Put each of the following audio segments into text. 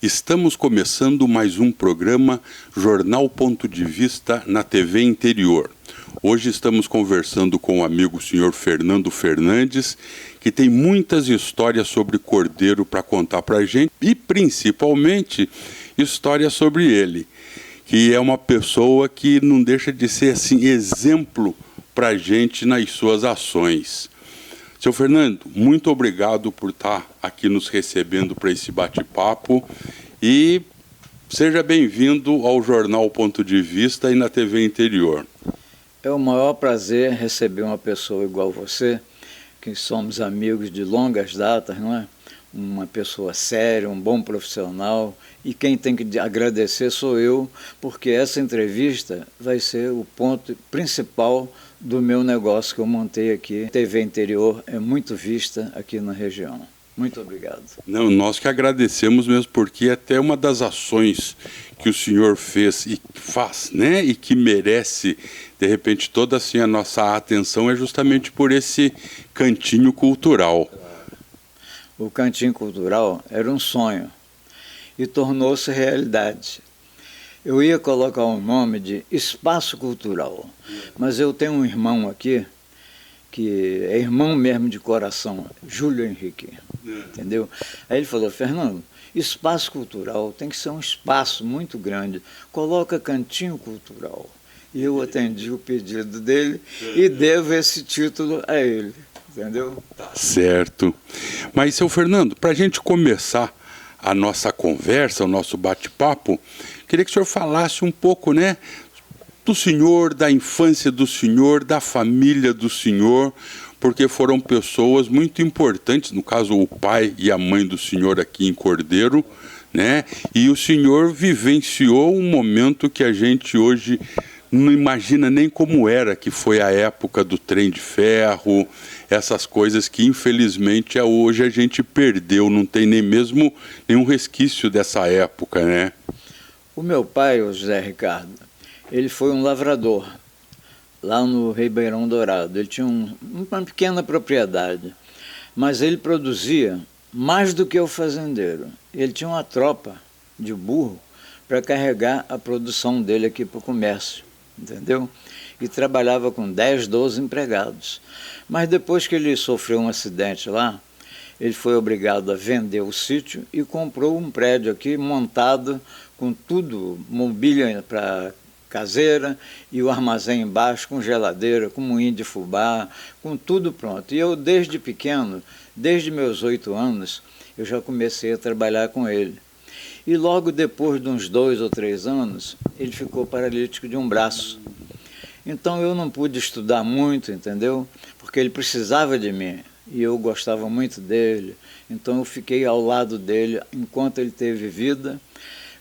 Estamos começando mais um programa Jornal Ponto de Vista na TV Interior. Hoje estamos conversando com o amigo senhor Fernando Fernandes, que tem muitas histórias sobre cordeiro para contar para a gente e principalmente histórias sobre ele, que é uma pessoa que não deixa de ser assim, exemplo para a gente nas suas ações. Seu Fernando, muito obrigado por estar aqui nos recebendo para esse bate-papo e seja bem-vindo ao Jornal Ponto de Vista e na TV Interior. É o maior prazer receber uma pessoa igual você, que somos amigos de longas datas, não é? Uma pessoa séria, um bom profissional, e quem tem que agradecer sou eu, porque essa entrevista vai ser o ponto principal do meu negócio que eu montei aqui. A TV Interior é muito vista aqui na região. Muito obrigado. Não, nós que agradecemos mesmo, porque até uma das ações que o senhor fez e faz, né, e que merece, de repente, toda assim a nossa atenção é justamente por esse cantinho cultural. O cantinho cultural era um sonho e tornou-se realidade. Eu ia colocar o nome de Espaço Cultural, mas eu tenho um irmão aqui, que é irmão mesmo de coração, Júlio Henrique, entendeu? Aí ele falou, Fernando, Espaço Cultural tem que ser um espaço muito grande, coloca Cantinho Cultural. E eu atendi o pedido dele e devo esse título a ele, entendeu? Tá certo. Mas, seu Fernando, para a gente começar a nossa conversa, o nosso bate-papo, queria que o senhor falasse um pouco, né, do senhor, da infância do senhor, da família do senhor, porque foram pessoas muito importantes, no caso o pai e a mãe do senhor aqui em Cordeiro, né, e o senhor vivenciou um momento que a gente hoje não imagina nem como era, que foi a época do trem de ferro, essas coisas que infelizmente hoje a gente perdeu, não tem nem mesmo nenhum resquício dessa época, né? O meu pai, o José Ricardo, ele foi um lavrador lá no Ribeirão Dourado. Ele tinha uma pequena propriedade, mas ele produzia mais do que o fazendeiro. Ele tinha uma tropa de burro para carregar a produção dele aqui para o comércio, entendeu? E trabalhava com 10, 12 empregados. Mas depois que ele sofreu um acidente lá, ele foi obrigado a vender o sítio e comprou um prédio aqui montado com tudo, mobília para caseira e o armazém embaixo com geladeira, com moinho de fubá, com tudo pronto. E eu desde pequeno, desde meus 8 anos, eu já comecei a trabalhar com ele. E logo depois de uns 2 ou 3 anos, ele ficou paralítico de um braço. Então eu não pude estudar muito, entendeu? Porque ele precisava de mim e eu gostava muito dele. Então eu fiquei ao lado dele enquanto ele teve vida.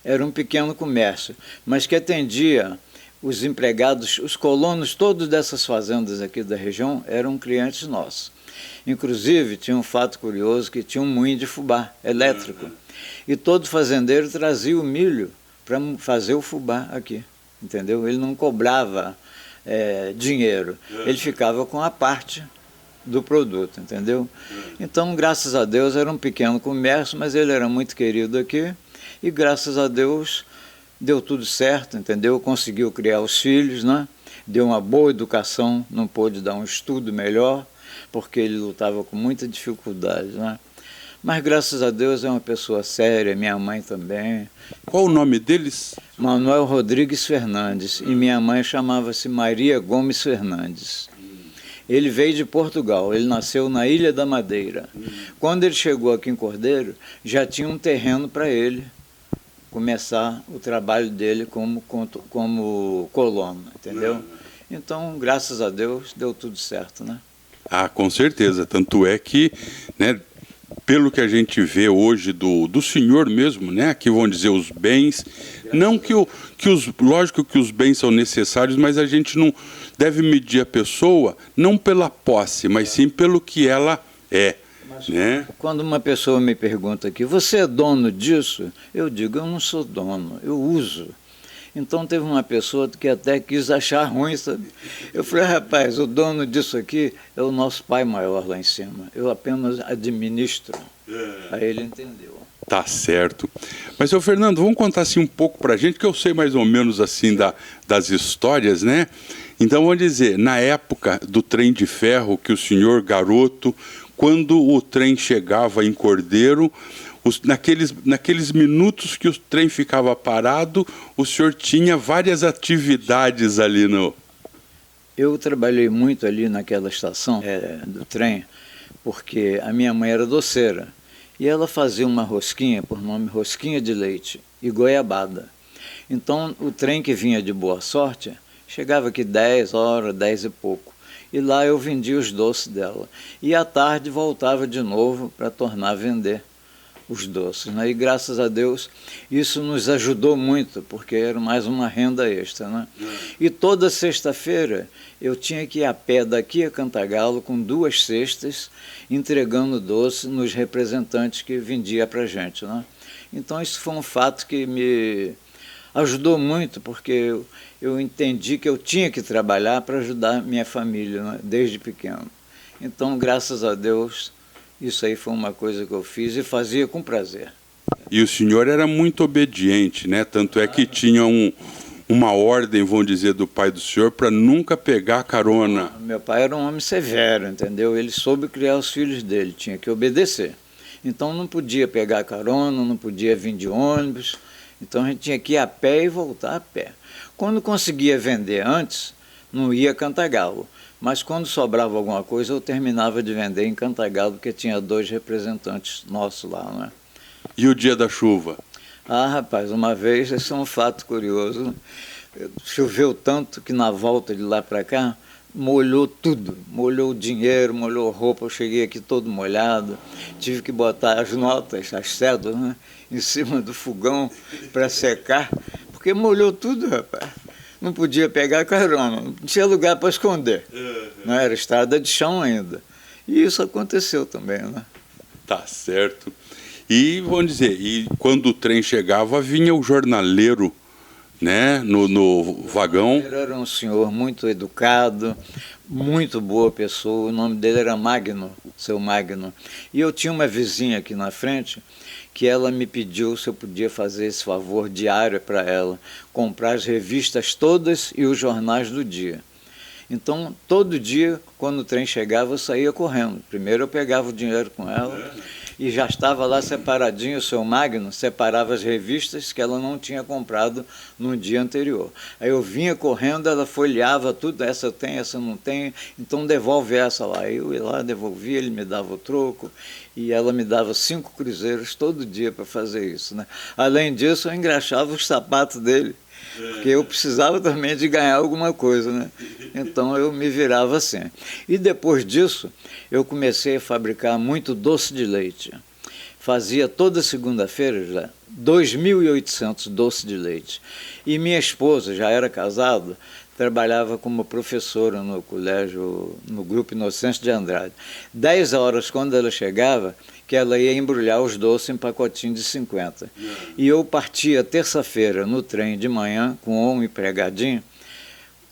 Era um pequeno comércio, mas que atendia os empregados, os colonos todos dessas fazendas aqui da região eram clientes nossos. Inclusive tinha um fato curioso que tinha um moinho de fubá elétrico. E todo fazendeiro trazia o milho para fazer o fubá aqui, entendeu? Ele não cobrava dinheiro, ele ficava com a parte do produto, entendeu? Então, graças a Deus, era um pequeno comércio, mas ele era muito querido aqui e, graças a Deus, deu tudo certo, entendeu? Conseguiu criar os filhos, né? Deu uma boa educação, não pôde dar um estudo melhor, porque ele lutava com muita dificuldade, né? Mas, graças a Deus, é uma pessoa séria, minha mãe também. Qual o nome deles? Manuel Rodrigues Fernandes, e minha mãe chamava-se Maria Gomes Fernandes. Ele veio de Portugal, ele nasceu na Ilha da Madeira. Quando ele chegou aqui em Cordeiro, já tinha um terreno para ele começar o trabalho dele como colono, entendeu? Então, graças a Deus, deu tudo certo, né? Ah, com certeza, tanto é que, né, pelo que a gente vê hoje do senhor mesmo, né, aqui vão dizer os bens, não lógico que os bens são necessários, mas a gente não deve medir a pessoa não pela posse, mas sim pelo que ela é, né? Quando uma pessoa me pergunta aqui, você é dono disso? Eu digo, eu não sou dono, eu uso. Então teve uma pessoa que até quis achar ruim, sabe? Eu falei, rapaz, o dono disso aqui é o nosso pai maior lá em cima. Eu apenas administro. Aí ele entendeu. Tá certo. Mas, seu Fernando, vamos contar assim um pouco para a gente, que eu sei mais ou menos assim das histórias, né? Então, vamos dizer, na época do trem de ferro, que o senhor, garoto, quando o trem chegava em Cordeiro, naqueles minutos que o trem ficava parado, o senhor tinha várias atividades ali no... Eu trabalhei muito ali naquela estação do trem, porque a minha mãe era doceira. E ela fazia uma rosquinha, por nome rosquinha de leite, e goiabada. Então, o trem que vinha de Boa Sorte, chegava aqui 10 horas, 10 e pouco. E lá eu vendia os doces dela. E à tarde voltava de novo para tornar a vender os doces, né? E graças a Deus isso nos ajudou muito, porque era mais uma renda extra, né? E toda sexta-feira eu tinha que ir a pé daqui a Cantagalo com 2 cestas entregando doce nos representantes que vendia para a gente, né? Então isso foi um fato que me ajudou muito, porque eu entendi que eu tinha que trabalhar para ajudar minha família, né? Desde pequeno. Então, graças a Deus, isso aí foi uma coisa que eu fiz e fazia com prazer. E o senhor era muito obediente, né? Tanto é que tinha uma ordem, vamos dizer, do pai do senhor para nunca pegar carona. Meu pai era um homem severo, entendeu? Ele soube criar os filhos dele, tinha que obedecer. Então não podia pegar carona, não podia vir de ônibus. Então a gente tinha que ir a pé e voltar a pé. Quando conseguia vender antes, não ia a Cantagalo. Mas quando sobrava alguma coisa, eu terminava de vender em Cantagalo, porque tinha 2 representantes nossos lá, né? E o dia da chuva? Ah, rapaz, uma vez, esse é um fato curioso, choveu tanto que na volta de lá para cá, molhou tudo, molhou o dinheiro, molhou a roupa, eu cheguei aqui todo molhado, tive que botar as notas, as cédulas, né, em cima do fogão para secar, porque molhou tudo, rapaz. Não podia pegar carona, não tinha lugar para esconder, não era estrada de chão ainda. E isso aconteceu também, né? Tá certo. E, vamos dizer, e quando o trem chegava, vinha o jornaleiro, né, no vagão. Ele era um senhor muito educado, muito boa pessoa, o nome dele era Magno, seu Magno. E eu tinha uma vizinha aqui na frente, que ela me pediu se eu podia fazer esse favor diário para ela, comprar as revistas todas e os jornais do dia. Então, todo dia, quando o trem chegava, eu saía correndo. Primeiro eu pegava o dinheiro com ela e já estava lá separadinho, o seu Magno separava as revistas que ela não tinha comprado no dia anterior. Aí eu vinha correndo, ela folheava tudo, essa tem, essa não tem, então devolve essa lá. Eu ia lá, devolvia, ele me dava o troco e ela me dava 5 cruzeiros todo dia para fazer isso, né? Além disso, eu engraxava os sapatos dele, porque eu precisava também de ganhar alguma coisa, né? Então eu me virava assim. E depois disso, eu comecei a fabricar muito doce de leite. Fazia toda segunda-feira já 2.800 doces de leite. E minha esposa, já era casada, trabalhava como professora no colégio, no Grupo Inocêncio de Andrade. 10 horas, quando ela chegava, que ela ia embrulhar os doces em pacotinho de 50. E eu partia terça-feira no trem de manhã, com um empregadinho,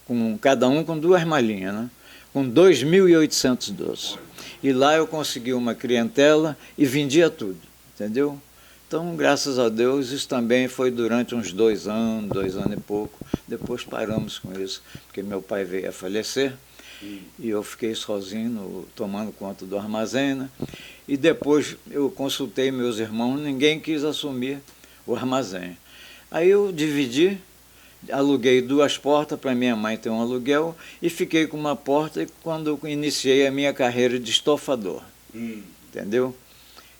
com cada um com 2 malinhas, né? Com 2.800 doces. E lá eu consegui uma clientela e vendia tudo, entendeu? Então, graças a Deus, isso também foi durante uns 2 anos, 2 anos e pouco. Depois paramos com isso, porque meu pai veio a falecer e eu fiquei sozinho, tomando conta do armazém, né? E depois eu consultei meus irmãos, ninguém quis assumir o armazém. Aí eu dividi, aluguei 2 portas para minha mãe ter um aluguel e fiquei com uma porta quando eu iniciei a minha carreira de estofador, entendeu?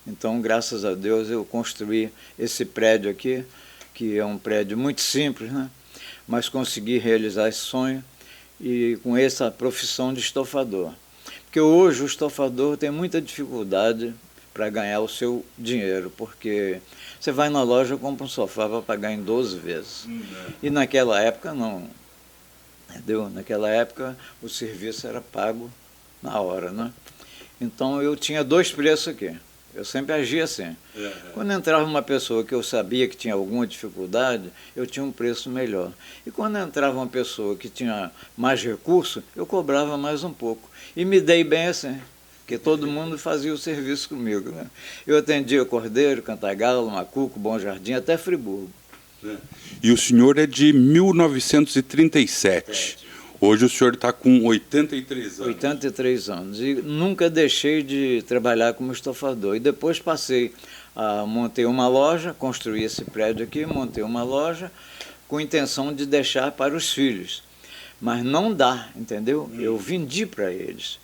Então, graças a Deus, eu construí esse prédio aqui, que é um prédio muito simples, né? Mas consegui realizar esse sonho e com essa profissão de estofador. Porque hoje o estofador tem muita dificuldade para ganhar o seu dinheiro, porque você vai na loja e compra um sofá para pagar em 12 vezes. E naquela época não, entendeu? Naquela época o serviço era pago na hora, né? Então eu tinha 2 preços aqui. Eu sempre agia assim. Quando entrava uma pessoa que eu sabia que tinha alguma dificuldade, eu tinha um preço melhor. E quando entrava uma pessoa que tinha mais recurso, eu cobrava mais um pouco. E me dei bem assim, porque todo mundo fazia o serviço comigo, né? Eu atendia Cordeiro, Cantagalo, Macuco, Bom Jardim, até Friburgo. E o senhor é de 1937. Hoje o senhor está com 83 anos. 83 anos. E nunca deixei de trabalhar como estofador. E depois montei uma loja, construí esse prédio aqui, montei uma loja com intenção de deixar para os filhos. Mas não dá, entendeu? Eu vendi para eles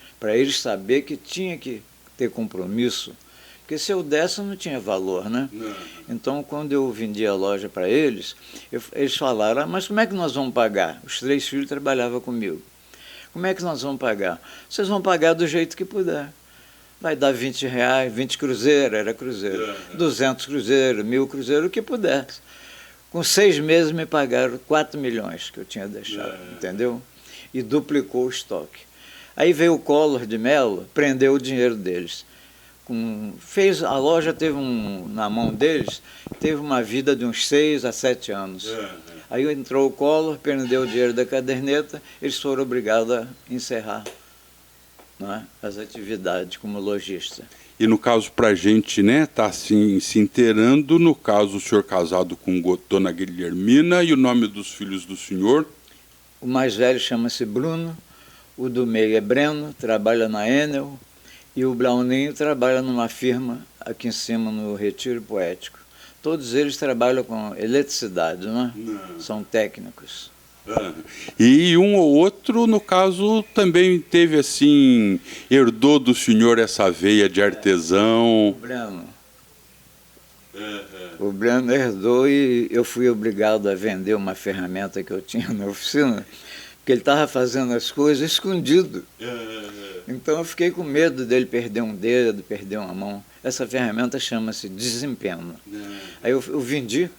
saber que tinha que ter compromisso. Porque se eu desse, não tinha valor, né? Não. Então, quando eu vendi a loja para eles, eles falaram, mas como é que nós vamos pagar? Os 3 filhos trabalhavam comigo. Como é que nós vamos pagar? Vocês vão pagar do jeito que puder. Vai dar R$20, 20 cruzeiros, era cruzeiro, 200 cruzeiros, 1000 cruzeiros, o que pudesse. Com 6 meses me pagaram 4 milhões que eu tinha deixado, entendeu? E duplicou o estoque. Aí veio o Collor de Mello, prendeu o dinheiro deles. A loja teve na mão deles, teve uma vida de uns 6 a 7 anos. Aí entrou o Collor, prendeu o dinheiro da caderneta, eles foram obrigados a encerrar, não é, as atividades como lojista. E no caso, para a gente, né, tá assim, se inteirando, no caso, o senhor casado com Dona Guilhermina, e o nome dos filhos do senhor? O mais velho chama-se Bruno, o do meio é Breno, trabalha na Enel, e o Brauninho trabalha numa firma aqui em cima, no Retiro Poético. Todos eles trabalham com eletricidade, não é? Não. São técnicos. E um ou outro, no caso, também teve assim, herdou do senhor essa veia de artesão. O Breno. O Breno herdou e eu fui obrigado a vender uma ferramenta que eu tinha na oficina, porque ele estava fazendo as coisas escondido. Então eu fiquei com medo dele perder um dedo, perder uma mão. Essa ferramenta chama-se desempenho. Aí eu vendi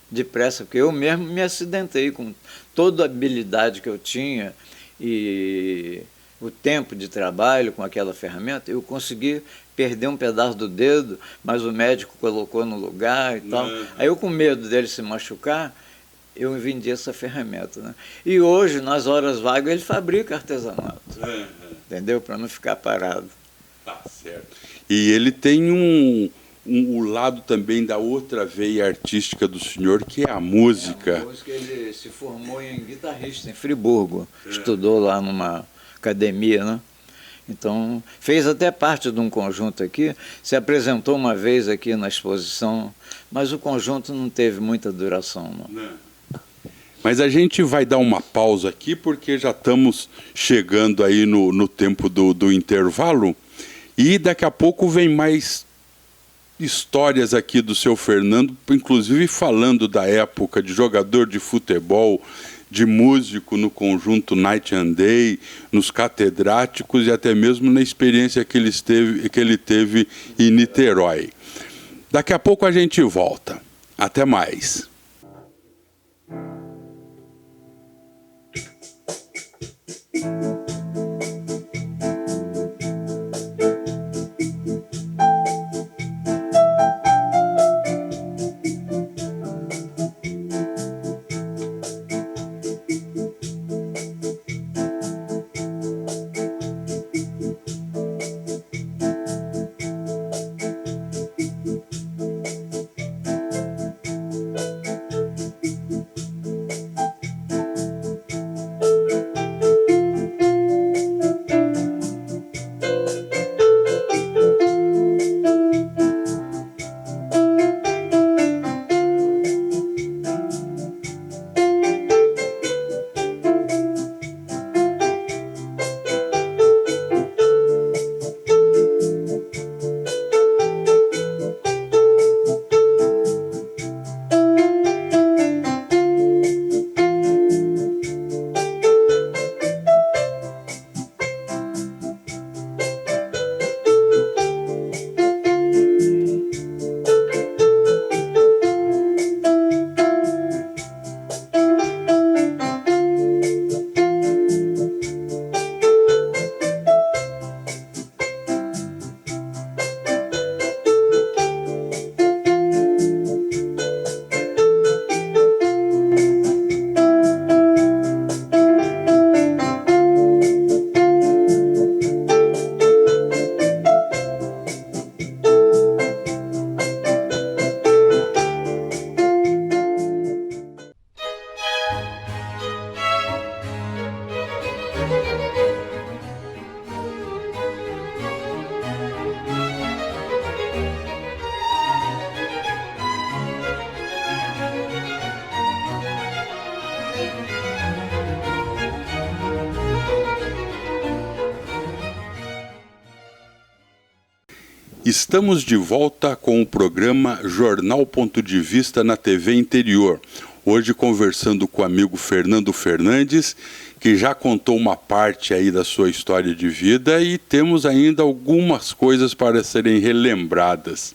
depressa, porque eu mesmo me acidentei com toda a habilidade que eu tinha e o tempo de trabalho com aquela ferramenta. Eu consegui perder um pedaço do dedo, mas o médico colocou no lugar e tal. Aí eu, com medo dele se machucar, eu vendi essa ferramenta, né? E hoje, nas horas vagas, ele fabrica artesanato, entendeu? Para não ficar parado. Tá certo. E ele tem o lado também da outra veia artística do senhor, que é a música. A música, ele se formou em guitarrista em Friburgo, estudou lá numa academia, né? Então, fez até parte de um conjunto aqui, se apresentou uma vez aqui na exposição, mas o conjunto não teve muita duração, não. Mas a gente vai dar uma pausa aqui, porque já estamos chegando aí no tempo do intervalo, e daqui a pouco vem mais histórias aqui do seu Fernando, inclusive falando da época de jogador de futebol, de músico no conjunto Night and Day, nos catedráticos e até mesmo na experiência que ele teve em Niterói. Daqui a pouco a gente volta. Até mais. Estamos de volta com o programa Jornal Ponto de Vista na TV Interior. Hoje conversando com o amigo Fernando Fernandes, que já contou uma parte aí da sua história de vida e temos ainda algumas coisas para serem relembradas.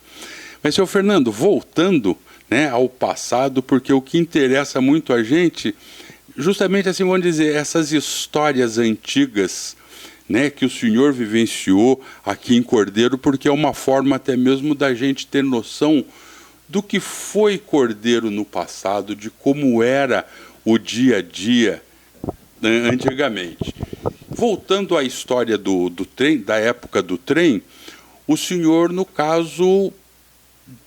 Mas, seu Fernando, voltando, né, ao passado, porque o que interessa muito a gente, justamente assim, vamos dizer, essas histórias antigas, né, que o senhor vivenciou aqui em Cordeiro, porque é uma forma até mesmo da gente ter noção do que foi Cordeiro no passado, de como era o dia a dia, né, antigamente. Voltando à história do trem, da época do trem, o senhor, no caso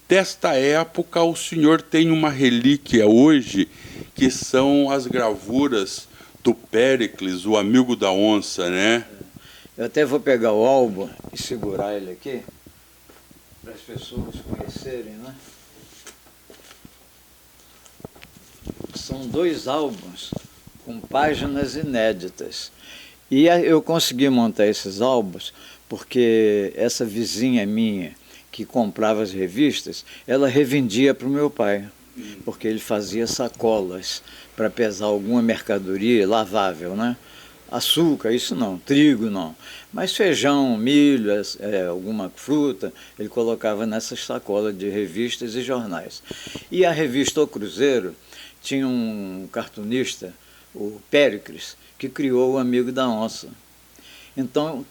desta época, o senhor tem uma relíquia hoje, que são as gravuras do Péricles, o amigo da onça, né? Eu até vou pegar o álbum e segurar ele aqui, para as pessoas conhecerem, né? São 2 álbuns com páginas inéditas. E eu consegui montar esses álbuns porque essa vizinha minha, que comprava as revistas, ela revendia para o meu pai, porque ele fazia sacolas para pesar alguma mercadoria lavável, né? Açúcar, isso não, trigo não, mas feijão, milho, alguma fruta, ele colocava nessas sacolas de revistas e jornais. E a revista O Cruzeiro tinha um cartunista, o Péricles, que criou o Amigo da Onça. Então,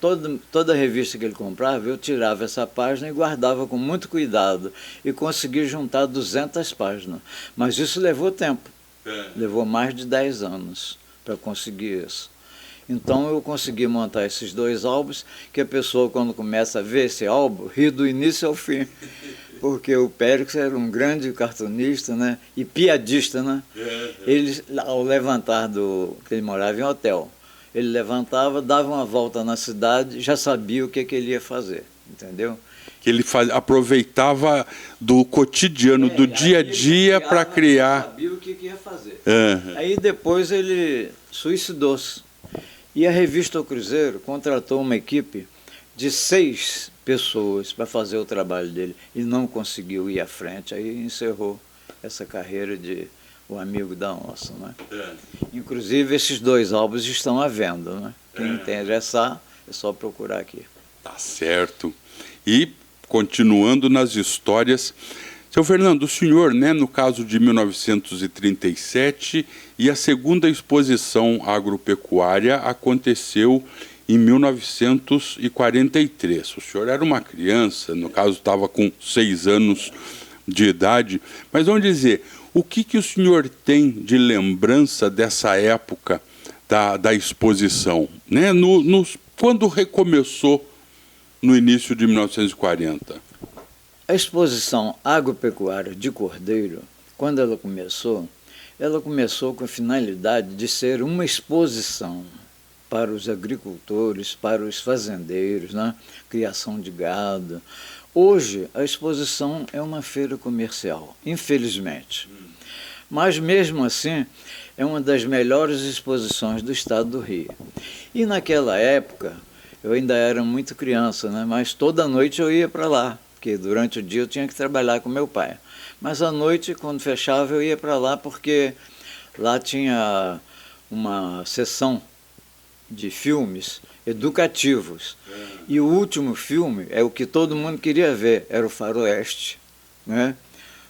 toda revista que ele comprava, eu tirava essa página e guardava com muito cuidado, e consegui juntar 200 páginas. Mas isso levou tempo, levou mais de 10 anos para conseguir isso. Então eu consegui montar esses 2 álbuns, que a pessoa, quando começa a ver esse álbum, ri do início ao fim, porque o Péricles era um grande cartunista, né, e piadista, né? Ele, ao levantar que ele morava em hotel, ele levantava, dava uma volta na cidade, já sabia o que ele ia fazer, entendeu? Que ele aproveitava do cotidiano, do dia a dia, para criar. Sabia o que ia fazer. Aí depois ele suicidou-se. E a revista O Cruzeiro contratou uma equipe de 6 pessoas para fazer o trabalho dele e não conseguiu ir à frente. Aí encerrou essa carreira de O Amigo da Onça, né? Inclusive, esses 2 álbuns estão à venda, né? Quem interessar, é só procurar aqui. Tá certo. E, continuando nas histórias, seu Fernando, o senhor, né, no caso de 1937, e a segunda exposição agropecuária aconteceu em 1943. O senhor era uma criança, no caso estava com 6 anos de idade, mas vamos dizer, o que o senhor tem de lembrança dessa época da exposição, né, quando recomeçou no início de 1940? A exposição agropecuária de Cordeiro, quando ela começou com a finalidade de ser uma exposição para os agricultores, para os fazendeiros, né? Criação de gado. Hoje, a exposição é uma feira comercial, infelizmente. Mas, mesmo assim, é uma das melhores exposições do estado do Rio. E naquela época, eu ainda era muito criança, né? Mas toda noite eu ia para lá, porque durante o dia eu tinha que trabalhar com meu pai. Mas à noite, quando fechava, eu ia para lá, porque lá tinha uma sessão de filmes educativos. E o último filme é o que todo mundo queria ver, era o Faroeste, né?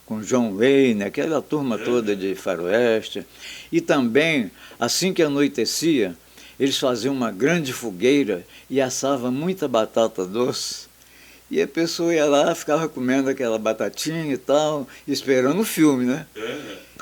Com John Wayne, aquela turma toda de Faroeste. E também, assim que anoitecia, eles faziam uma grande fogueira e assavam muita batata doce. E a pessoa ia lá, ficava comendo aquela batatinha e tal, esperando o filme, né?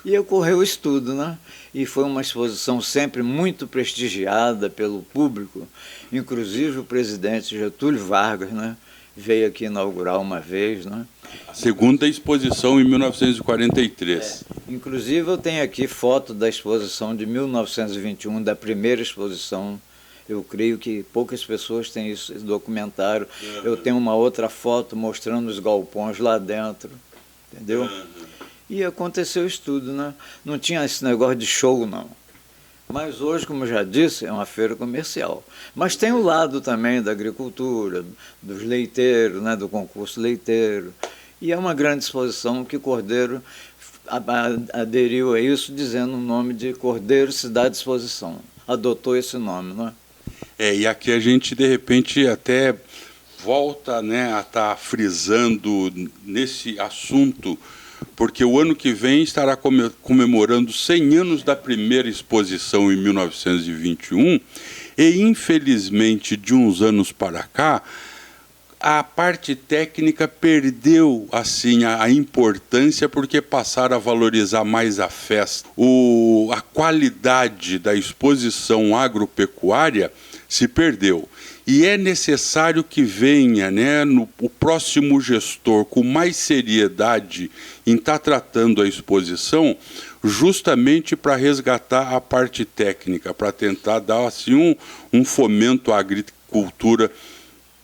E ocorreu o estudo, né? E foi uma exposição sempre muito prestigiada pelo público. Inclusive o presidente Getúlio Vargas, né, veio aqui inaugurar uma vez, né? A segunda exposição em 1943. Inclusive eu tenho aqui foto da exposição de 1921, da primeira exposição. Eu creio que poucas pessoas têm esse documentário. Eu tenho uma outra foto mostrando os galpões lá dentro, entendeu? E aconteceu isso tudo, né? Não tinha esse negócio de show, não. Mas hoje, como eu já disse, é uma feira comercial. Mas tem o lado também da agricultura, dos leiteiros, né, do concurso leiteiro. E é uma grande exposição que Cordeiro aderiu a isso, dizendo o nome de Cordeiro Cidade Exposição. Adotou esse nome, não é? E aqui a gente, de repente, até volta, né, a estar frisando nesse assunto, porque o ano que vem estará comemorando 100 anos da primeira exposição em 1921 e, infelizmente, de uns anos para cá, a parte técnica perdeu assim a importância porque passaram a valorizar mais a festa. A qualidade da exposição agropecuária se perdeu. E é necessário que venha, né, o próximo gestor com mais seriedade em estar tratando a exposição, justamente para resgatar a parte técnica, para tentar dar assim, um fomento à agricultura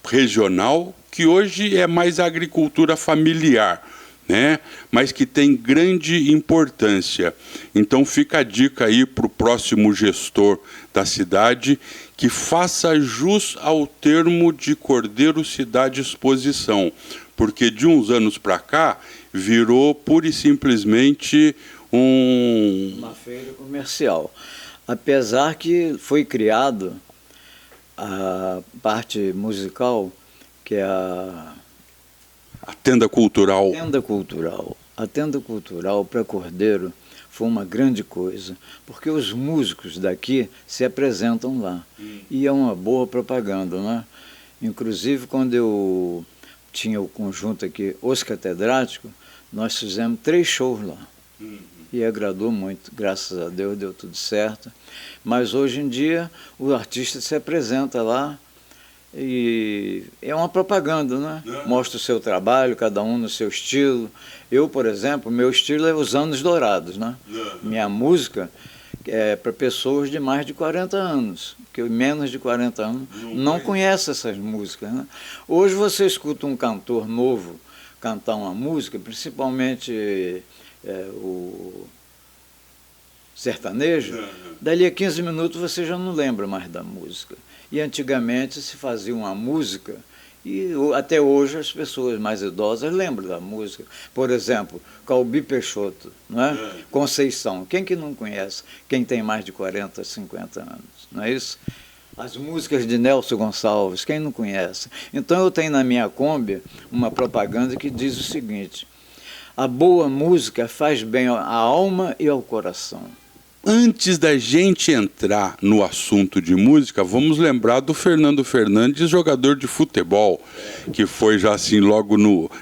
regional, que hoje é mais a agricultura familiar, né? Mas que tem grande importância. Então fica a dica aí para o próximo gestor da cidade que faça jus ao termo de Cordeiro Cidade Exposição, porque de uns anos para cá virou pura e simplesmente uma feira comercial. Apesar que foi criado a parte musical, que é a tenda cultural. A tenda cultural para Cordeiro foi uma grande coisa, porque os músicos daqui se apresentam lá. E é uma boa propaganda, né? Inclusive, quando eu tinha o conjunto aqui, Os Catedráticos, nós fizemos 3 shows lá. E agradou muito, graças a Deus, deu tudo certo. Mas hoje em dia o artista se apresenta lá e é uma propaganda, né? Mostra o seu trabalho, cada um no seu estilo. Eu, por exemplo, meu estilo é os anos dourados, né? Minha música é para pessoas de mais de 40 anos, que menos de 40 anos não conhecem essas músicas, né? Hoje você escuta um cantor novo cantar uma música, principalmente o sertanejo, dali a 15 minutos você já não lembra mais da música. E antigamente se fazia uma música e até hoje as pessoas mais idosas lembram da música. Por exemplo, Calbi Peixoto, não é? Conceição. Quem que não conhece? Quem tem mais de 40, 50 anos, não é isso? As músicas de Nelson Gonçalves, quem não conhece? Então eu tenho na minha Kombi uma propaganda que diz o seguinte: a boa música faz bem à alma e ao coração. Antes da gente entrar no assunto de música, vamos lembrar do Fernando Fernandes, jogador de futebol, que foi já assim logo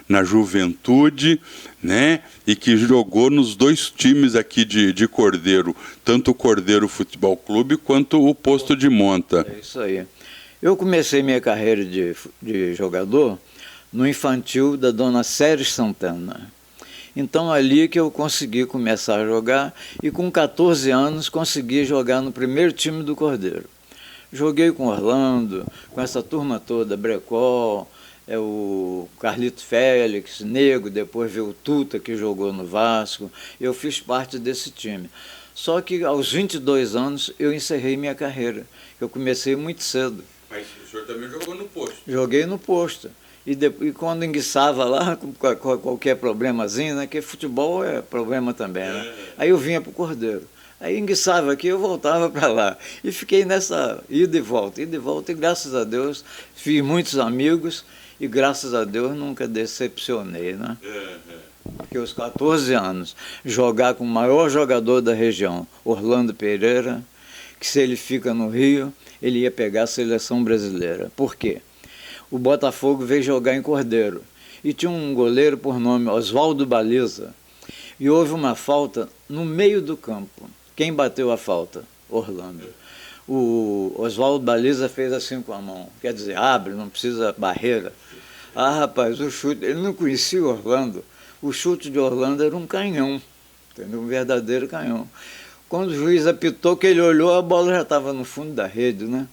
na juventude, né? E que jogou nos 2 times aqui de Cordeiro, tanto o Cordeiro Futebol Clube quanto o Posto de Monta. É isso aí. Eu comecei minha carreira de jogador no infantil da dona Séries Santana. Então, ali que eu consegui começar a jogar e com 14 anos consegui jogar no primeiro time do Cordeiro. Joguei com Orlando, com essa turma toda, Brecol, o Carlito Félix, Nego, depois veio o Tuta, que jogou no Vasco. Eu fiz parte desse time. Só que aos 22 anos eu encerrei minha carreira. Eu comecei muito cedo. Mas o senhor também jogou no posto? Joguei no posto. E quando enguiçava lá, com qualquer problemazinho, né? Que futebol é problema também, né? Aí eu vinha para o Cordeiro. Aí enguiçava aqui, eu voltava para lá. E fiquei nessa ida e volta. E graças a Deus fiz muitos amigos e graças a Deus nunca decepcionei, né? Porque aos 14 anos, jogar com o maior jogador da região, Orlando Pereira, que se ele fica no Rio, ele ia pegar a seleção brasileira. Por quê? O Botafogo veio jogar em Cordeiro e tinha um goleiro por nome Oswaldo Baliza e houve uma falta no meio do campo. Quem bateu a falta? Orlando. O Oswaldo Baliza fez assim com a mão, quer dizer, abre, não precisa barreira. Ah, rapaz, o chute, ele não conhecia o Orlando, o chute de Orlando era um canhão, entendeu? Um verdadeiro canhão. Quando o juiz apitou, que ele olhou, a bola já estava no fundo da rede, né?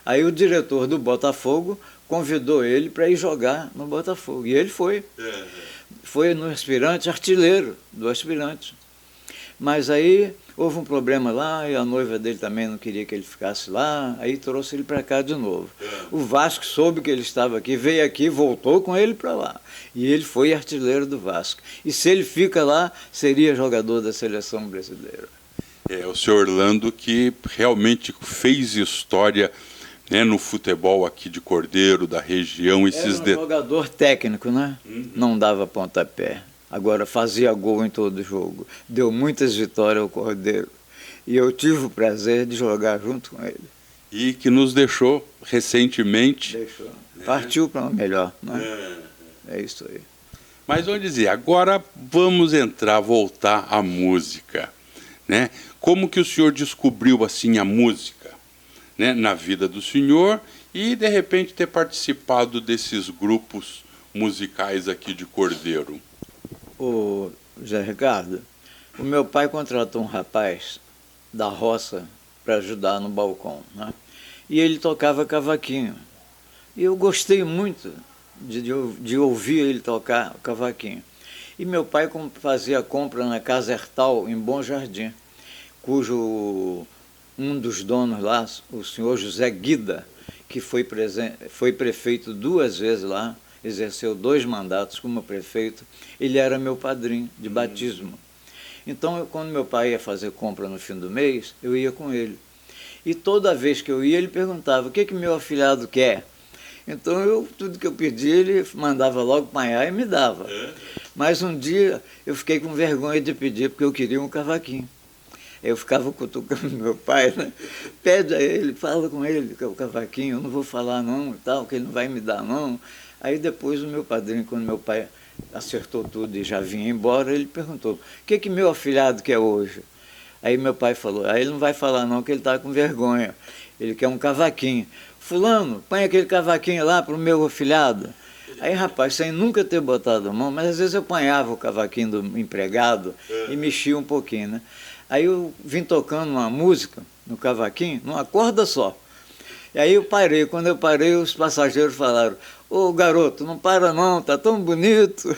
Aí o diretor do Botafogo convidou ele para ir jogar no Botafogo. E ele foi. Foi no Aspirante, artilheiro do Aspirante. Mas aí houve um problema lá e a noiva dele também não queria que ele ficasse lá, aí trouxe ele para cá de novo. O Vasco soube que ele estava aqui, veio aqui, voltou com ele para lá. E ele foi artilheiro do Vasco. E se ele fica lá, seria jogador da seleção brasileira. É, o senhor Orlando que realmente fez história, né, no futebol aqui de Cordeiro, da região. Era um jogador técnico, né? Não dava pontapé. Agora fazia gol em todo jogo. Deu muitas vitórias ao Cordeiro. E eu tive o prazer de jogar junto com ele. E que nos deixou recentemente. Deixou. Partiu para melhor, né? É isso aí. Mas vamos dizer, agora vamos voltar à música, né? Como que o senhor descobriu assim a música, né, na vida do senhor e de repente ter participado desses grupos musicais aqui de Cordeiro? Ô, Zé Ricardo, o meu pai contratou um rapaz da roça para ajudar no balcão, né? E ele tocava cavaquinho. E eu gostei muito de ouvir ele tocar cavaquinho. E meu pai fazia compra na Casa Hertal, em Bom Jardim, cujo um dos donos lá, o senhor José Guida, que foi prefeito 2 vezes lá, exerceu 2 mandatos como prefeito, ele era meu padrinho de batismo. Então, quando meu pai ia fazer compra no fim do mês, eu ia com ele. E toda vez que eu ia, ele perguntava, o que meu afilhado quer? Então, tudo que eu pedia, ele mandava logo apanhar e me dava. Mas um dia, eu fiquei com vergonha de pedir, porque eu queria um cavaquinho. Eu ficava cutucando meu pai, né? Pede a ele, fala com ele, que é o cavaquinho, eu não vou falar não, tal, que ele não vai me dar não. Aí depois o meu padrinho, quando meu pai acertou tudo e já vinha embora, ele perguntou, o que meu afilhado quer hoje? Aí meu pai falou, aí ele não vai falar não, que ele está com vergonha, ele quer um cavaquinho. Fulano, põe aquele cavaquinho lá para o meu afilhado. Aí, rapaz, sem nunca ter botado a mão, mas às vezes eu apanhava o cavaquinho do empregado e mexia um pouquinho, né? Aí eu vim tocando uma música no cavaquinho, numa corda só. E aí eu parei. Quando eu parei, os passageiros falaram, ô garoto, não para não, tá tão bonito.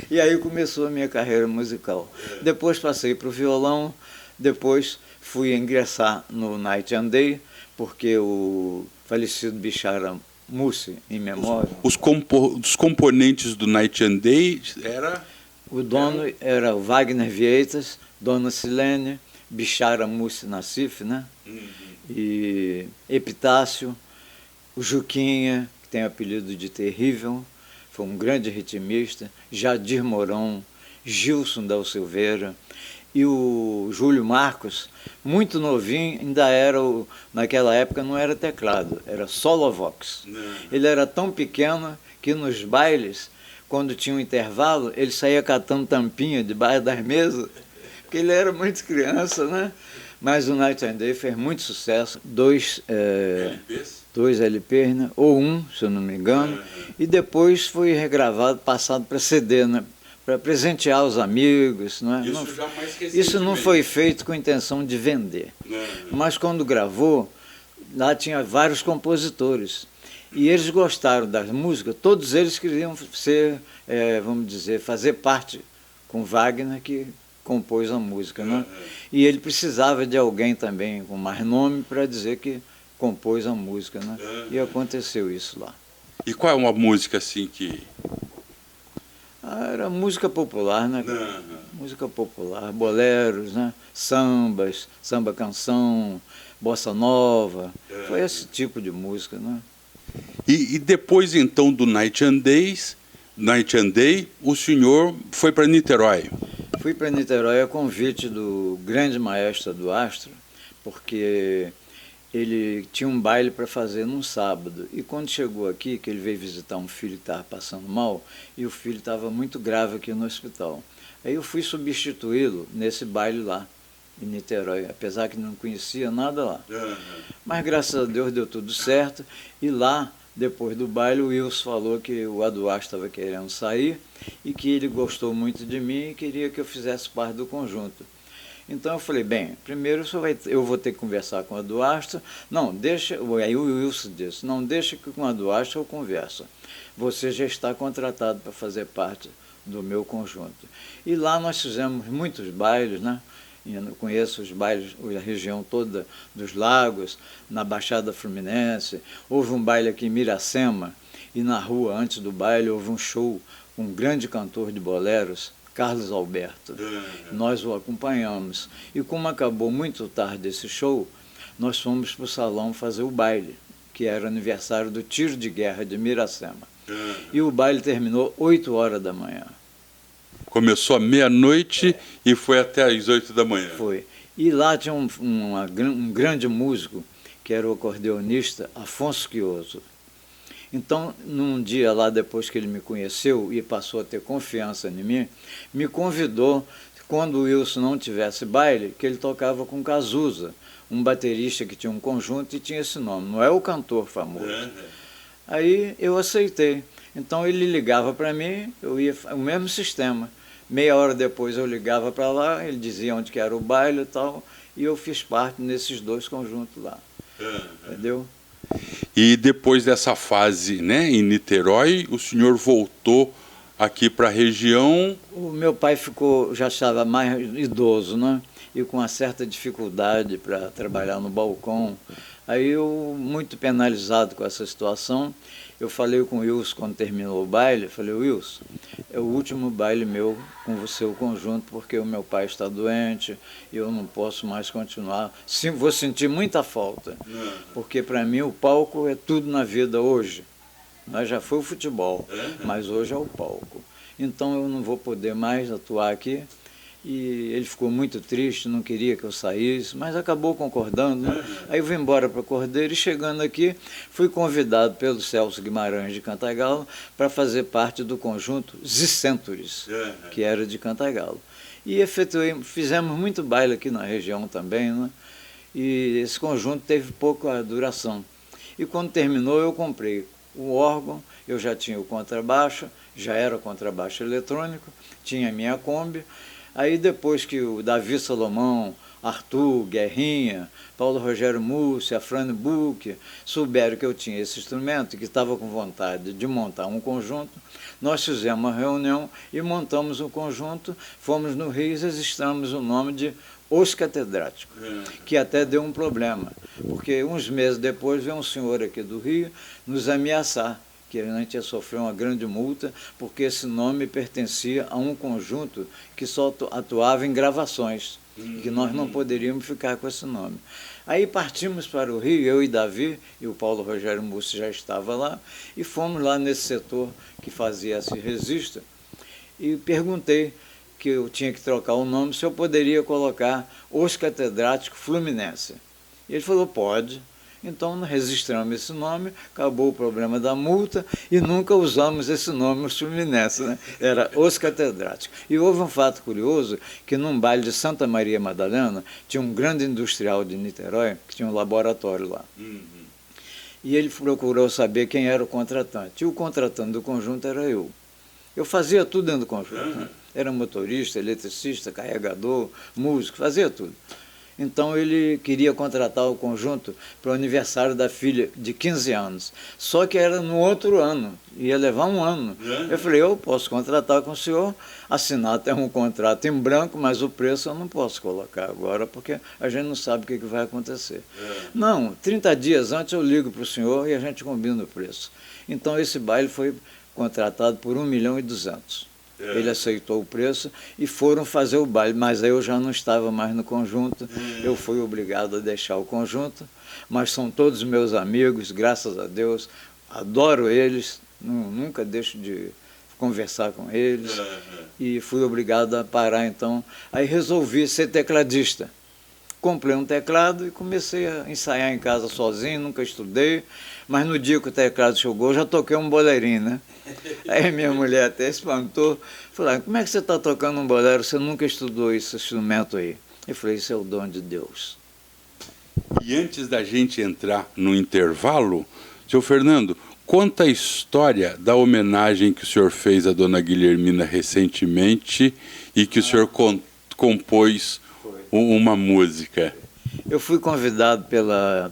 E aí começou a minha carreira musical. Depois passei para o violão, depois fui ingressar no Night and Day, porque o falecido Bichara Mussi, em memória. Os componentes do Night and Day era... O dono era o Wagner Vieitas, Dona Silene, Bichara Mussi Nassif, né? E Epitácio, o Juquinha, que tem o apelido de Terrível, foi um grande ritmista, Jadir Mourão, Gilson Del Silveira, e o Júlio Marcos, muito novinho, ainda era, naquela época não era teclado, era solovox. Ele era tão pequeno que nos bailes, quando tinha um intervalo, ele saía catando tampinha debaixo das mesas, porque ele era muito criança, né? Mas o Night and Day fez muito sucesso, 2 LPs, né? Ou um, se eu não me engano, e depois foi regravado, passado para CD, né? Para presentear os amigos. Né? Isso não foi feito com intenção de vender. Mas quando gravou, lá tinha vários compositores. E eles gostaram das músicas, todos eles queriam ser, vamos dizer, fazer parte com Wagner, que compôs a música. Né? E ele precisava de alguém também com mais nome para dizer que compôs a música. Né? E aconteceu isso lá. E qual é uma música assim que... Era música popular, né? Música popular, boleros, né? Sambas, samba-canção, bossa nova, foi esse tipo de música, né? E depois, então, do Night and Day, o senhor foi para Niterói? Fui para Niterói a convite do grande maestro do Astro, porque ele tinha um baile para fazer num sábado. E quando chegou aqui, que ele veio visitar um filho que estava passando mal, e o filho estava muito grave aqui no hospital. Aí eu fui substituí-lo nesse baile lá, em Niterói, apesar que não conhecia nada lá. Mas graças a Deus deu tudo certo, e lá, depois do baile, o Wilson falou que o Aduarte estava querendo sair, e que ele gostou muito de mim e queria que eu fizesse parte do conjunto. Então eu falei, bem, primeiro eu vou ter que conversar com a Duarte. Não, deixa, aí o Wilson disse, não, deixa que com a Duarte eu converso. Você já está contratado para fazer parte do meu conjunto. E lá nós fizemos muitos bailes, né? Eu conheço os bailes, a região toda dos Lagos, na Baixada Fluminense. Houve um baile aqui em Miracema, e na rua, antes do baile, houve um show com um grande cantor de boleros, Carlos Alberto. Nós o acompanhamos. E como acabou muito tarde esse show, nós fomos para o salão fazer o baile, que era aniversário do Tiro de Guerra de Miracema. E o baile terminou 8 horas da manhã. Começou à meia-noite e foi até às 8 da manhã. Foi. E lá tinha um grande músico, que era o acordeonista Afonso Chioso. Então, num dia lá, depois que ele me conheceu e passou a ter confiança em mim, me convidou, quando o Wilson não tivesse baile, que ele tocava com Cazuza, um baterista que tinha um conjunto e tinha esse nome, não é o cantor famoso. Aí eu aceitei. Então ele ligava para mim, eu ia, o mesmo sistema. Meia hora depois eu ligava para lá, ele dizia onde que era o baile e tal, e eu fiz parte nesses 2 conjuntos lá. Entendeu? E depois dessa fase, né, em Niterói, o senhor voltou aqui para a região? O meu pai já estava mais idoso, né? E com uma certa dificuldade para trabalhar no balcão. Aí eu, muito penalizado com essa situação, eu falei com o Wilson quando terminou o baile, falei, Wilson, é o último baile meu com você, o conjunto, porque o meu pai está doente e eu não posso mais continuar. Sim, vou sentir muita falta, porque para mim o palco é tudo na vida hoje. Nós já foi o futebol, mas hoje é o palco. Então eu não vou poder mais atuar aqui. E ele ficou muito triste, não queria que eu saísse, mas acabou concordando, né? Aí eu vim embora para Cordeiro e chegando aqui, fui convidado pelo Celso Guimarães de Cantagalo para fazer parte do conjunto Zicentures, que era de Cantagalo. E fizemos muito baile aqui na região também, né? E esse conjunto teve pouca duração. E quando terminou eu comprei o órgão, eu já tinha o contrabaixo, já era contrabaixo eletrônico, tinha a minha Kombi. Aí depois que o Davi Salomão, Arthur, Guerrinha, Paulo Rogério Múcio, a Frane Buch souberam que eu tinha esse instrumento e que estava com vontade de montar um conjunto, nós fizemos uma reunião e montamos um conjunto, fomos no Rio e registramos o nome de Os Catedráticos, que até deu um problema, porque uns meses depois veio um senhor aqui do Rio nos ameaçar, que a gente ia sofrer uma grande multa, porque esse nome pertencia a um conjunto que só atuava em gravações, e que nós não poderíamos ficar com esse nome. Aí partimos para o Rio, eu e Davi, e o Paulo Rogério Múcio já estava lá, e fomos lá nesse setor que fazia esse registro, e perguntei que eu tinha que trocar o nome, se eu poderia colocar Os Catedráticos Fluminense. E ele falou, pode. Então, nós registramos esse nome, acabou o problema da multa e nunca usamos esse nome, os Fluminense, né? Era Os Catedráticos. E houve um fato curioso, que num baile de Santa Maria Madalena, tinha um grande industrial de Niterói, que tinha um laboratório lá. E ele procurou saber quem era o contratante. E o contratante do conjunto era eu. Eu fazia tudo dentro do conjunto, né? Era motorista, eletricista, carregador, músico, fazia tudo. Então ele queria contratar o conjunto para o aniversário da filha de 15 anos. Só que era no outro ano, ia levar um ano. Eu falei, eu posso contratar com o senhor, assinar até um contrato em branco, mas o preço eu não posso colocar agora, porque a gente não sabe o que vai acontecer. Não, 30 dias antes eu ligo para o senhor e a gente combina o preço. Então esse baile foi contratado por 1.200.000. Ele aceitou o preço e foram fazer o baile, mas aí eu já não estava mais no conjunto, eu fui obrigado a deixar o conjunto, mas são todos meus amigos, graças a Deus, adoro eles, nunca deixo de conversar com eles, e fui obrigado a parar então, aí resolvi ser tecladista. Comprei um teclado e comecei a ensaiar em casa sozinho, nunca estudei, mas no dia que o teclado chegou, eu já toquei um boleirinho, né? Aí minha mulher até espantou, falou, como é que você está tocando um bolero, você nunca estudou esse instrumento aí? Eu falei, isso é o dom de Deus. E antes da gente entrar no intervalo, seu Fernando, conta a história da homenagem que o senhor fez à dona Guilhermina recentemente e que o senhor compôs uma música. Eu fui convidado pela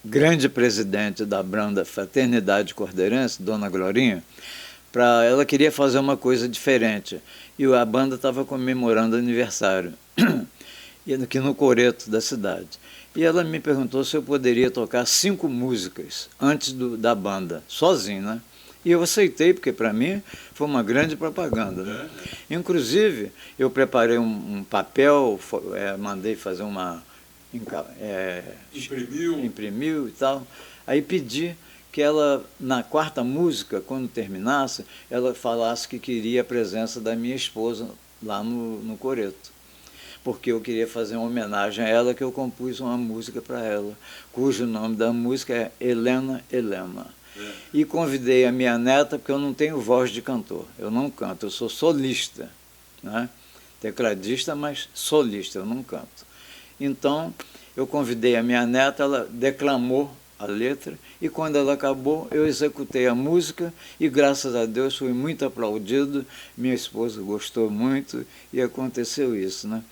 grande presidente da Branda Fraternidade Cordeirense, dona Glorinha, ela queria fazer uma coisa diferente. E a banda estava comemorando aniversário. aqui no coreto da cidade. E ela me perguntou se eu poderia tocar 5 músicas antes da banda, sozinho, né? E eu aceitei, porque para mim foi uma grande propaganda, né? Inclusive, eu preparei um papel, mandei fazer uma... Imprimiu e tal. Aí pedi que ela, na 4ª música, quando terminasse, ela falasse que queria a presença da minha esposa lá no coreto. Porque eu queria fazer uma homenagem a ela, que eu compus uma música para ela, cujo nome da música é Helena, Helena. E convidei a minha neta, porque eu não tenho voz de cantor, eu não canto, eu sou solista, né? Tecladista, mas solista, eu não canto. Então, eu convidei a minha neta, ela declamou a letra, e quando ela acabou, eu executei a música, e graças a Deus fui muito aplaudido, minha esposa gostou muito, e aconteceu isso, né?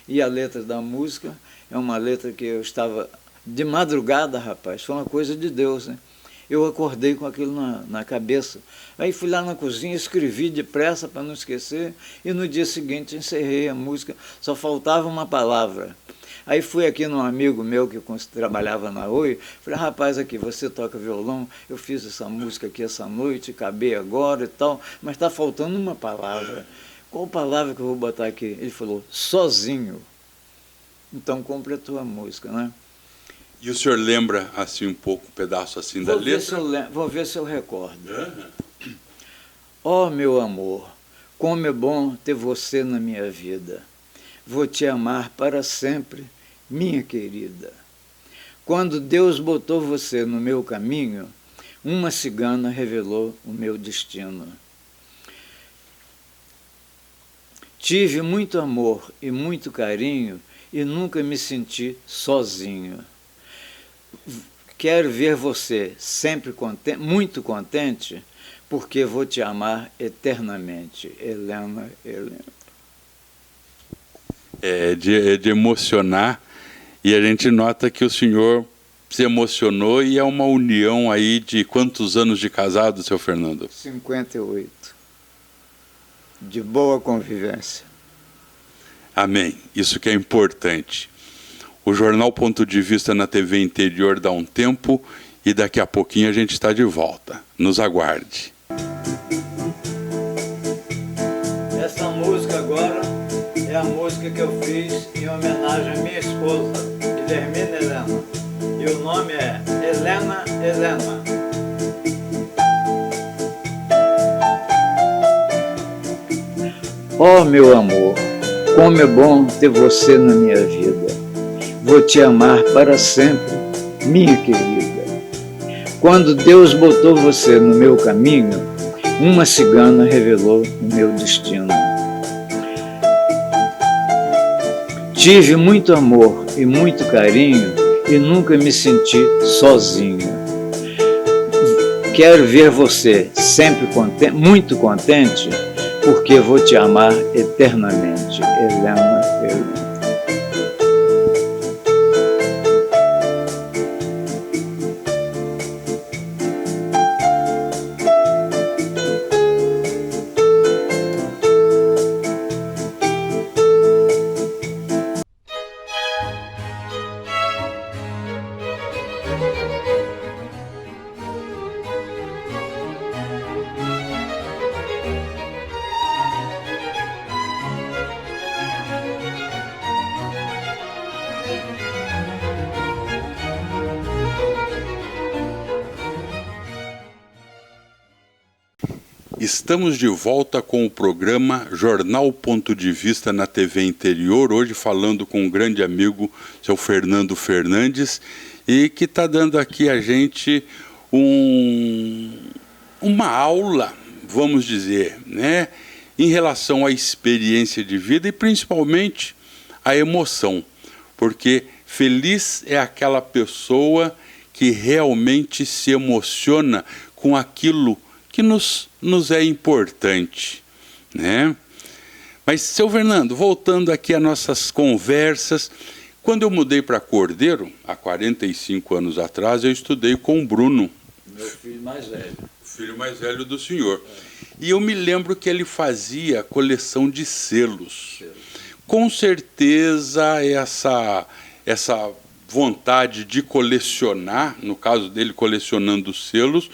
E a letra da música é uma letra que eu estava de madrugada, rapaz, foi uma coisa de Deus, né? Eu acordei com aquilo na cabeça. Aí fui lá na cozinha, escrevi depressa para não esquecer, e no dia seguinte encerrei a música, só faltava uma palavra. Aí fui aqui num amigo meu que trabalhava na Oi, falei, rapaz, aqui, você toca violão, eu fiz essa música aqui essa noite, acabei agora e tal, mas está faltando uma palavra. Qual palavra que eu vou botar aqui? Ele falou, sozinho. Então completou a música, né? E o senhor lembra, assim, um pouco, um pedaço assim da letra? Vou ver se eu recordo. Oh, meu amor, como é bom ter você na minha vida. Vou te amar para sempre, minha querida. Quando Deus botou você no meu caminho, uma cigana revelou o meu destino. Tive muito amor e muito carinho e nunca me senti sozinho. Quero ver você sempre contente, muito contente, porque vou te amar eternamente. Helena, Helena. É de emocionar, e a gente nota que o senhor se emocionou, e é uma união aí de quantos anos de casado, seu Fernando? 58. De boa convivência. Amém. Isso que é importante. O Jornal Ponto de Vista na TV Interior dá um tempo, e daqui a pouquinho a gente está de volta. Nos aguarde. Essa música agora é a música que eu fiz em homenagem à minha esposa, Guilhermina Helena. E o nome é Helena, Helena. Oh, meu amor, como é bom ter você na minha vida. Vou te amar para sempre, minha querida. Quando Deus botou você no meu caminho, uma cigana revelou o meu destino. Tive muito amor e muito carinho e nunca me senti sozinho. Quero ver você sempre contente, muito contente, porque vou te amar eternamente. Helena, Helena. Estamos de volta com o programa Jornal Ponto de Vista na TV Interior, hoje falando com um grande amigo, seu Fernando Fernandes, e que está dando aqui a gente uma aula, vamos dizer, né, em relação à experiência de vida e principalmente a emoção, porque feliz é aquela pessoa que realmente se emociona com aquilo que nos é importante, né? Mas, seu Fernando, voltando aqui às nossas conversas, quando eu mudei para Cordeiro, há 45 anos atrás, eu estudei com o Bruno. Meu filho mais velho. O filho mais velho do senhor. E eu me lembro que ele fazia coleção de selos. com certeza essa vontade de colecionar, no caso dele colecionando selos,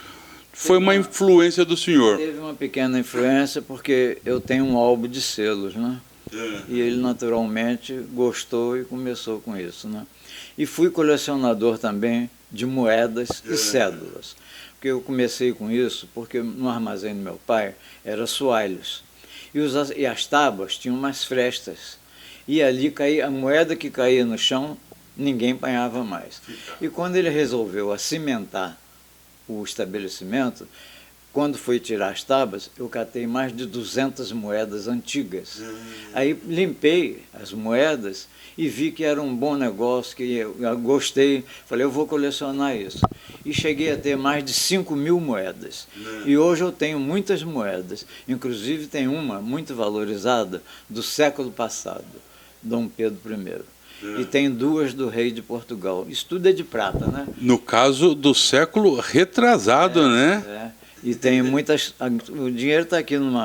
foi uma influência do senhor. Teve uma pequena influência porque eu tenho um álbum de selos, né? E ele naturalmente gostou e começou com isso, né? E fui colecionador também de moedas e cédulas. Porque eu comecei com isso porque no armazém do meu pai era soalhos. E as tábuas tinham umas frestas. E ali caía, a moeda que caía no chão, ninguém apanhava mais. E quando ele resolveu acimentar o estabelecimento, quando fui tirar as tábuas, eu catei mais de 200 moedas antigas. Aí limpei as moedas e vi que era um bom negócio, que eu gostei. Falei, eu vou colecionar isso. E cheguei a ter mais de 5.000 moedas. E hoje eu tenho muitas moedas. Inclusive tem uma muito valorizada do século passado, Dom Pedro I. E tem duas do rei de Portugal. Isso tudo é de prata, né? No caso do século retrasado, né? E tem muitas... O dinheiro está aqui num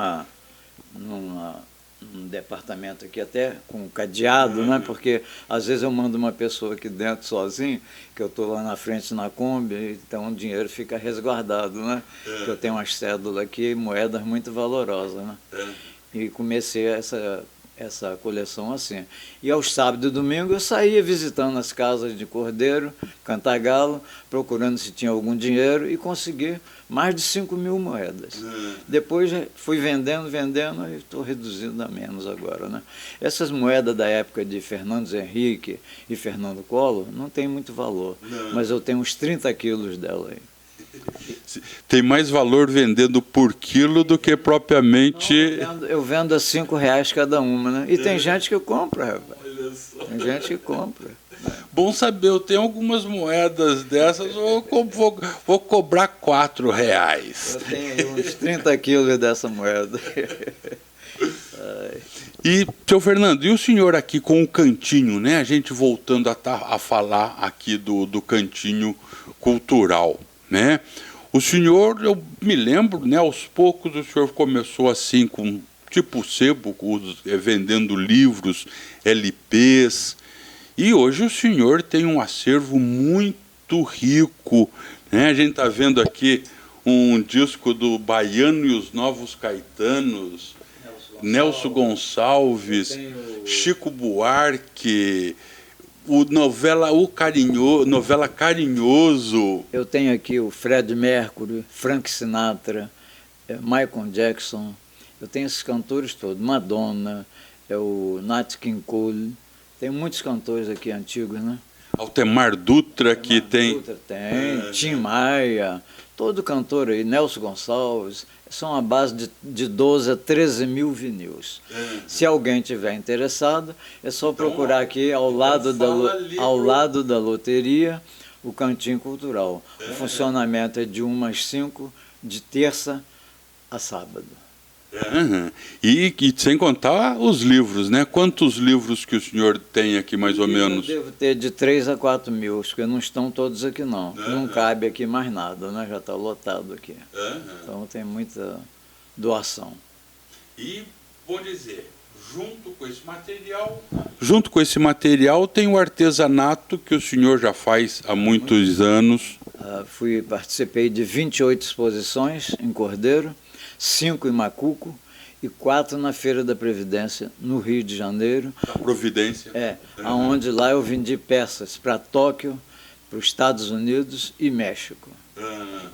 departamento aqui até com cadeado, né? Porque às vezes eu mando uma pessoa aqui dentro sozinho, que eu estou lá na frente na Kombi, então o dinheiro fica resguardado, né? Que eu tenho umas cédulas aqui, moedas muito valorosas, né? E comecei essa coleção assim. E aos sábados e domingos eu saía visitando as casas de cordeiro, Cantagalo, procurando se tinha algum dinheiro e consegui mais de 5.000 moedas. Depois fui vendendo e estou reduzindo a menos agora, né? Essas moedas da época de Fernando Henrique e Fernando Collor não tem muito valor, mas eu tenho uns 30 quilos dela aí. Tem mais valor vendendo por quilo do que propriamente... Não, eu vendo a R$5 cada uma, né? E tem gente que compra, rapaz. Tem gente que compra. Bom saber, eu tenho algumas moedas dessas, vou cobrar R$4. Eu tenho aí uns 30 quilos dessa moeda. E, seu Fernando, e o senhor aqui com o cantinho, né? A gente voltando a falar aqui do cantinho cultural, né? O senhor, eu me lembro, né, aos poucos o senhor começou assim com tipo sebo, vendendo livros, LPs, e hoje o senhor tem um acervo muito rico, né? A gente está vendo aqui um disco do Baiano e os Novos Caetanos, Nelson Gonçalves, Chico Buarque, novela Carinhoso. Eu tenho aqui o Fred Mercury, Frank Sinatra, Michael Jackson, eu tenho esses cantores todos, Madonna, o Nat King Cole, tem muitos cantores aqui antigos, né? Altemar Dutra, que tem... Tim Maia, todo cantor aí, Nelson Gonçalves, são a base de 12 a 13 mil vinis. Se alguém tiver interessado, é só procurar aqui ao lado da loteria, o Cantinho Cultural. O funcionamento é de 1 às 5, de terça a sábado. E sem contar os livros, né? Quantos livros que o senhor tem aqui, mais ou menos? Eu devo ter de 3 a 4 mil, porque não estão todos aqui não. Não cabe aqui mais nada, né? Já está lotado aqui. Então tem muita doação. E, vou dizer, junto com esse material tem o artesanato que o senhor já faz há muitos anos. Participei de 28 exposições em Cordeiro, 5 em Macuco e 4 na Feira da Previdência, no Rio de Janeiro. A Providência? Onde lá eu vendi peças para Tóquio, para os Estados Unidos e México.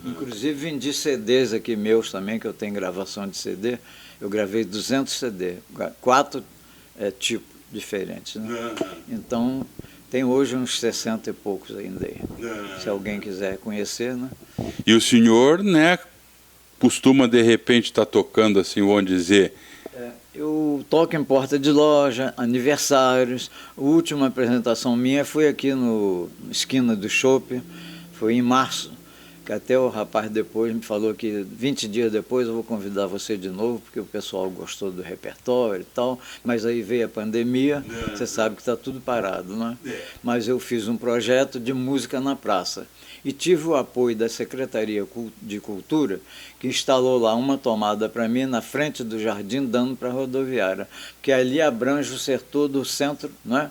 Inclusive vendi CDs aqui meus também, que eu tenho gravação de CD. Eu gravei 200 CD, 4 tipos diferentes, né? Então, tem hoje uns 60 e poucos ainda aí, se alguém quiser conhecer, né? E o senhor, né, costuma de repente estar tocando assim, vamos dizer... Eu toco em porta de loja, aniversários. A última apresentação minha foi aqui no esquina do Chopp, foi em março. que até o rapaz depois me falou que 20 dias depois eu vou convidar você de novo, porque o pessoal gostou do repertório e tal, mas aí veio a pandemia, você sabe que está tudo parado, né? Mas eu fiz um projeto de música na praça e tive o apoio da Secretaria de Cultura, que instalou lá uma tomada para mim na frente do jardim, dando para a rodoviária, porque ali abrange o setor do centro, né?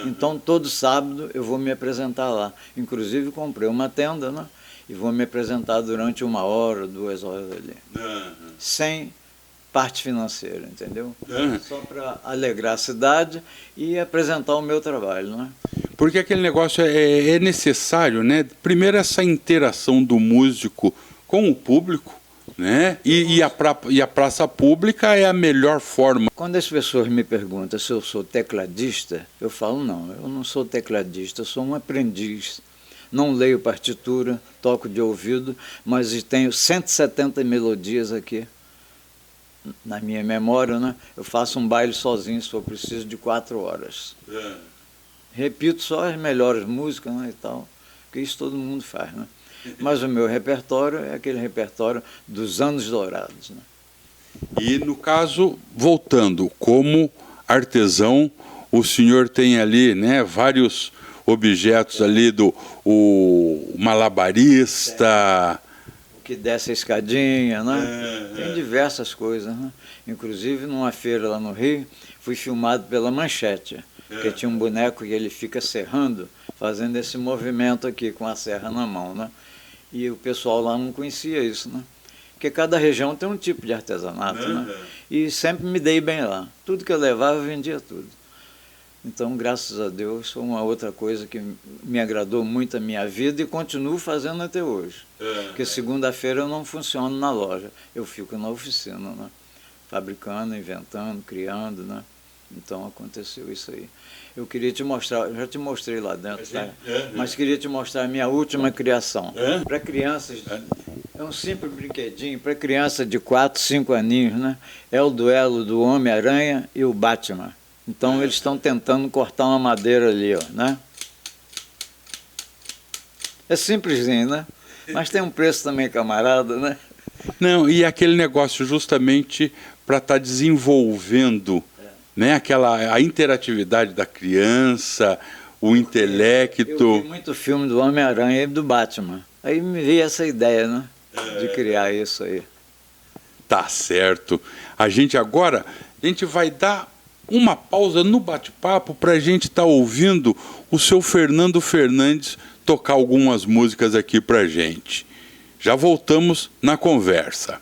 Então todo sábado eu vou me apresentar lá, inclusive comprei uma tenda, né? E vou me apresentar durante 1 hora, 2 horas ali, sem parte financeira, entendeu? Só para alegrar a cidade e apresentar o meu trabalho, né? Porque aquele negócio é necessário, né? Primeiro essa interação do músico com o público, né? E a praça pública é a melhor forma. Quando as pessoas me perguntam se eu sou tecladista, eu falo, não, eu não sou tecladista, eu sou um aprendiz. Não leio partitura, toco de ouvido, mas tenho 170 melodias aqui na minha memória, né? Eu faço um baile sozinho, se for preciso, de 4 horas. Repito só as melhores músicas, né, e tal, porque isso todo mundo faz, né? Mas o meu repertório é aquele repertório dos anos dourados, né? E no caso, voltando, como artesão, o senhor tem ali, né, vários objetos ali o malabarista, o que desce a escadinha, né? Tem diversas coisas, né? Inclusive numa feira lá no Rio, fui filmado pela Manchete, porque tinha um boneco que ele fica serrando, fazendo esse movimento aqui com a serra na mão, né? E o pessoal lá não conhecia isso, né? Porque cada região tem um tipo de artesanato, né? E sempre me dei bem lá. Tudo que eu levava, eu vendia tudo. Então, graças a Deus, foi uma outra coisa que me agradou muito a minha vida e continuo fazendo até hoje. Porque segunda-feira eu não funciono na loja, eu fico na oficina, né? Fabricando, inventando, criando, né? Então aconteceu isso aí. Eu queria te mostrar, eu já te mostrei lá dentro, tá? Mas queria te mostrar a minha última criação. Para crianças, é um simples brinquedinho, para criança de 4, 5 aninhos, né? É o duelo do Homem-Aranha e o Batman. Então eles estão tentando cortar uma madeira ali, ó, né? É simplesinho, né? Mas tem um preço também, camarada, né? Não, e aquele negócio justamente para estar desenvolvendo, né, a interatividade da criança, o intelecto. Eu vi muito filme do Homem-Aranha e do Batman. Aí me veio essa ideia, né? De criar isso aí. Tá certo. A gente vai dar uma pausa no bate-papo para a gente estar ouvindo o seu Fernando Fernandes tocar algumas músicas aqui para gente. Já voltamos na conversa.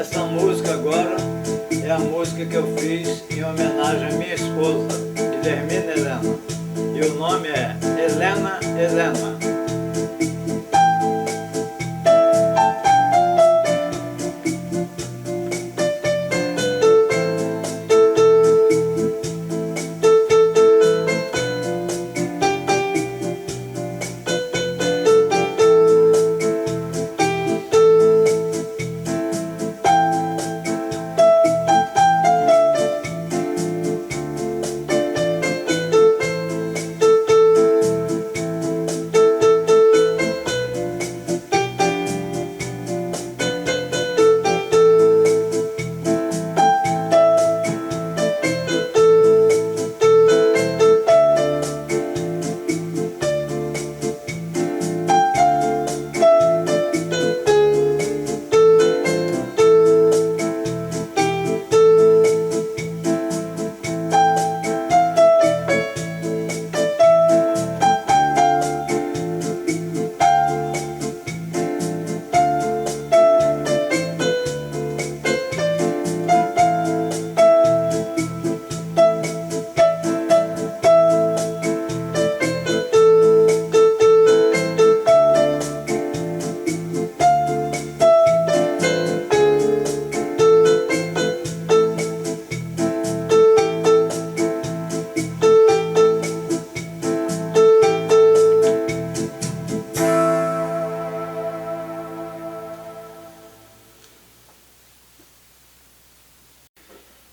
Essa música agora é a música que eu fiz em homenagem à minha esposa, Guilhermina Helena. E o nome é Helena Helena.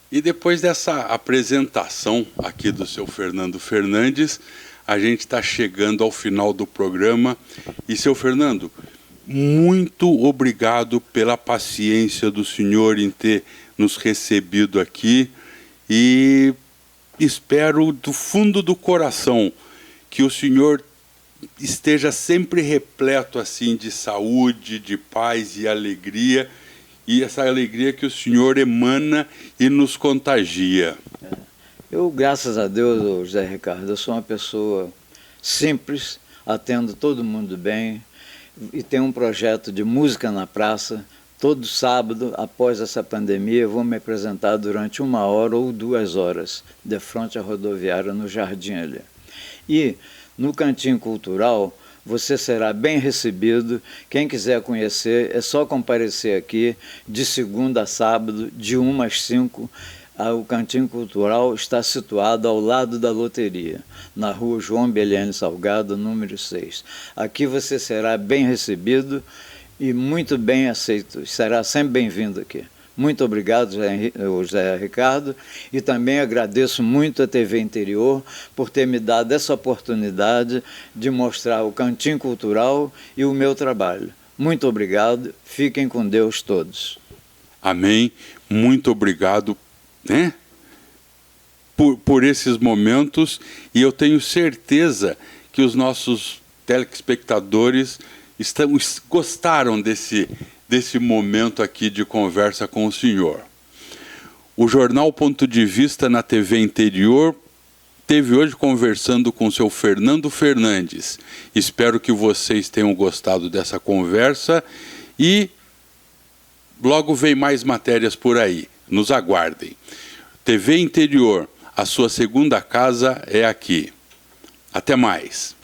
E depois dessa apresentação aqui do seu Fernando Fernandes, a gente está chegando ao final do programa. E, seu Fernando, muito obrigado pela paciência do senhor em ter nos recebido aqui. E espero do fundo do coração que o senhor esteja sempre repleto assim de saúde, de paz e alegria. E essa alegria que o senhor emana e nos contagia. Eu, graças a Deus, José Ricardo, eu sou uma pessoa simples, atendo todo mundo bem e tenho um projeto de música na praça. Todo sábado, após essa pandemia, eu vou me apresentar durante 1 hora ou 2 horas, de frente à rodoviária, no Jardim ali. E no Cantinho Cultural, você será bem recebido. Quem quiser conhecer, é só comparecer aqui de segunda a sábado, de 1 às 5. O Cantinho Cultural está situado ao lado da loteria, na rua João Beliane Salgado, número 6. Aqui você será bem recebido e muito bem aceito. Será sempre bem-vindo aqui. Muito obrigado, José Ricardo, e também agradeço muito a TV Interior por ter me dado essa oportunidade de mostrar o Cantinho Cultural e o meu trabalho. Muito obrigado, fiquem com Deus todos. Amém, muito obrigado, né, por esses momentos, e eu tenho certeza que os nossos telespectadores gostaram desse momento aqui de conversa com o senhor. O Jornal Ponto de Vista na TV Interior esteve hoje conversando com o seu Fernando Fernandes. Espero que vocês tenham gostado dessa conversa e logo vem mais matérias por aí. Nos aguardem. TV Interior, a sua segunda casa é aqui. Até mais.